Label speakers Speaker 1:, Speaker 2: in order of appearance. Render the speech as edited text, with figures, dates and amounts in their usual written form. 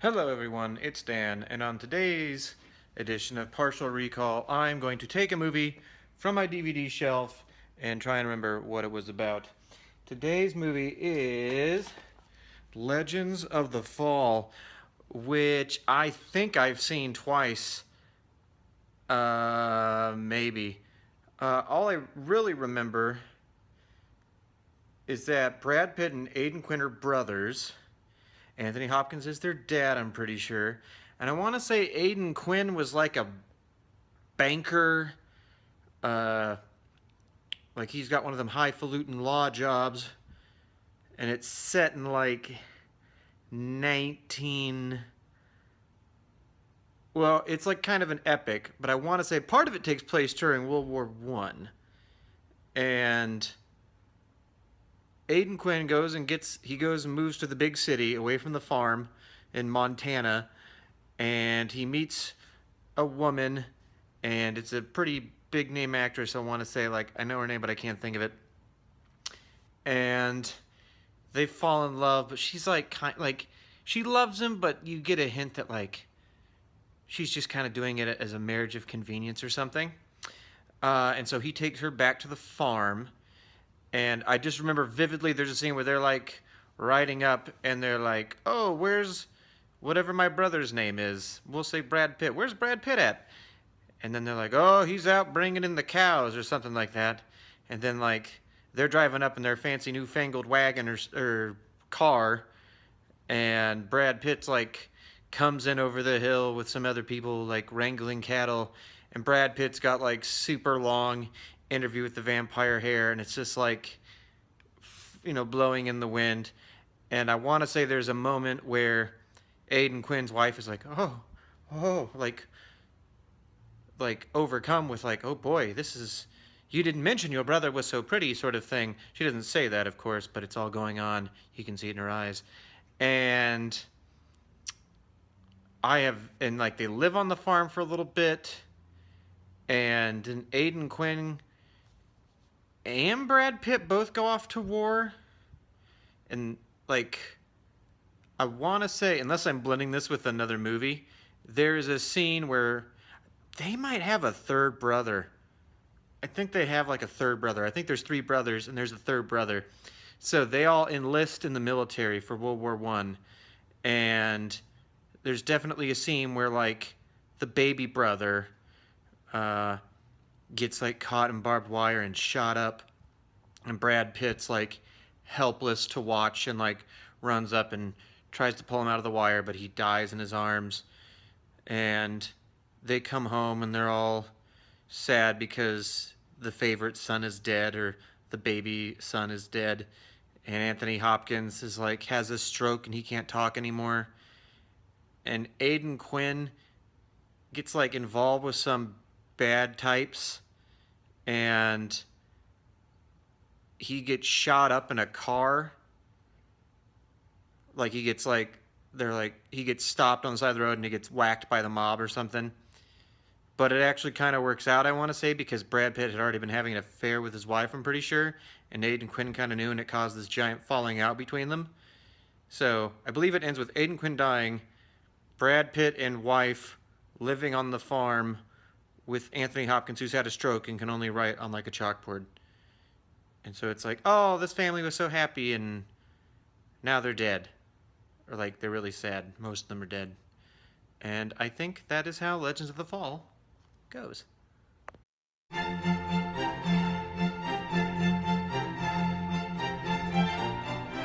Speaker 1: Hello everyone, it's Dan, and on today's edition of Partial Recall, I'm going to take a movie from my DVD shelf and try and remember what it was about. Today's movie is Legends of the Fall, which I think I've seen twice. Maybe. All I really remember is that Brad Pitt and Aidan Quinn are brothers. Anthony Hopkins is their dad, I'm pretty sure. And I want to say Aidan Quinn was like a banker. Uh, like he's got one of them highfalutin law jobs. And it's set in like 19. Well, it's like kind of an epic, but I want to say part of it takes place during World War One. And Aidan Quinn goes and moves to the big city away from the farm in Montana, and he meets a woman, and it's a pretty big name actress. I want to say, like, I know her name, but I can't think of it. And they fall in love, but she's like she loves him, but you get a hint that like she's just kind of doing it as a marriage of convenience or something. And so he takes her back to the farm. And I just remember vividly there's a scene where they're like riding up and they're like, oh, where's whatever my brother's name is? We'll say Brad Pitt. Where's Brad Pitt at? And then they're like, oh, he's out bringing in the cows or something like that. And then like they're driving up in their fancy newfangled wagon or car. And Brad Pitt's like comes in over the hill with some other people like wrangling cattle. And Brad Pitt's got like super long Interview with the Vampire hair, and it's just like, blowing in the wind. And I want to say there's a moment where Aidan Quinn's wife is like, oh, like overcome with like, oh boy, you didn't mention your brother was so pretty, sort of thing. She doesn't say that, of course, but it's all going on. You can see it in her eyes. And like they live on the farm for a little bit, and then Aidan Quinn and Brad Pitt both go off to war. And like I want to say, unless I'm blending this with another movie, there is a scene where they might have a third brother. I think they have like a third brother. I think there's three brothers and there's a third brother. So they all enlist in the military for World War One. And there's definitely a scene where like the baby brother gets like caught in barbed wire and shot up, and Brad Pitt's like helpless to watch and like runs up and tries to pull him out of the wire, but he dies in his arms. And they come home and they're all sad because the favorite son is dead, or the baby son is dead. And Anthony Hopkins is like has a stroke and he can't talk anymore. And Aidan Quinn gets like involved with some bad types, and he gets shot up in a car. Like he gets like he gets stopped on the side of the road and he gets whacked by the mob or something. But it actually kind of works out, I want to say, because Brad Pitt had already been having an affair with his wife, I'm pretty sure, and Aidan Quinn kind of knew, and it caused this giant falling out between them. So I believe it ends with Aidan Quinn dying, Brad Pitt and wife living on the farm with Anthony Hopkins, who's had a stroke and can only write on like a chalkboard. And so it's like, oh, this family was so happy, and now they're dead. Or like they're really sad. Most of them are dead. And I think that is how Legends of the Fall goes.